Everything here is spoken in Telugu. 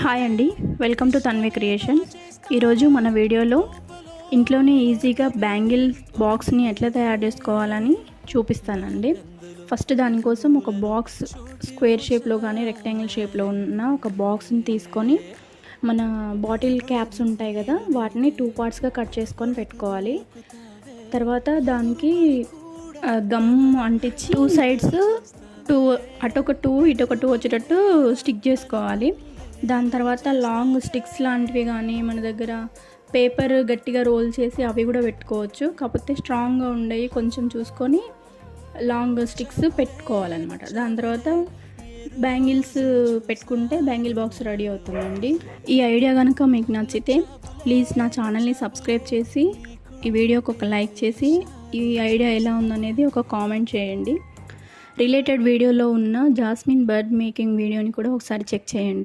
హాయ్ అండి, వెల్కమ్ టు తన్వి క్రియేషన్. ఈరోజు మన వీడియోలో ఇంట్లోనే ఈజీగా బ్యాంగిల్ బాక్స్ని ఎట్లా తయారు చేసుకోవాలని చూపిస్తానండి. ఫస్ట్ దానికోసం ఒక బాక్స్ స్క్వేర్ షేప్లో కానీ రెక్టాంగిల్ షేప్లో ఉన్న ఒక బాక్స్ని తీసుకొని మన బాటిల్ క్యాప్స్ ఉంటాయి కదా, వాటిని 2 పార్ట్స్గా కట్ చేసుకొని పెట్టుకోవాలి. తర్వాత దానికి గమ్ అంటించి 2 సైడ్స్ అటొక 2 ఇటొక 2 వచ్చేటట్టు స్టిక్ చేసుకోవాలి. దాని తర్వాత లాంగ్ స్టిక్స్ లాంటివి కానీ మన దగ్గర పేపర్ గట్టిగా రోల్ చేసి అవి కూడా పెట్టుకోవచ్చు. కాకపోతే స్ట్రాంగ్గా ఉండేవి కొంచెం చూసుకొని లాంగ్ స్టిక్స్ పెట్టుకోవాలన్నమాట. దాని తర్వాత బ్యాంగిల్స్ పెట్టుకుంటే బ్యాంగిల్ బాక్స్ రెడీ అవుతుందండి. ఈ ఐడియా కనుక మీకు నచ్చితే ప్లీజ్ నా ఛానల్ని సబ్స్క్రైబ్ చేసి ఈ వీడియోకి ఒక లైక్ చేసి ఈ ఐడియా ఎలా ఉందనేది ఒక కామెంట్ చేయండి. రిలేటెడ్ వీడియోలో ఉన్న జాస్మిన్ బర్డ్ మేకింగ్ వీడియోని కూడా ఒకసారి చెక్ చేయండి.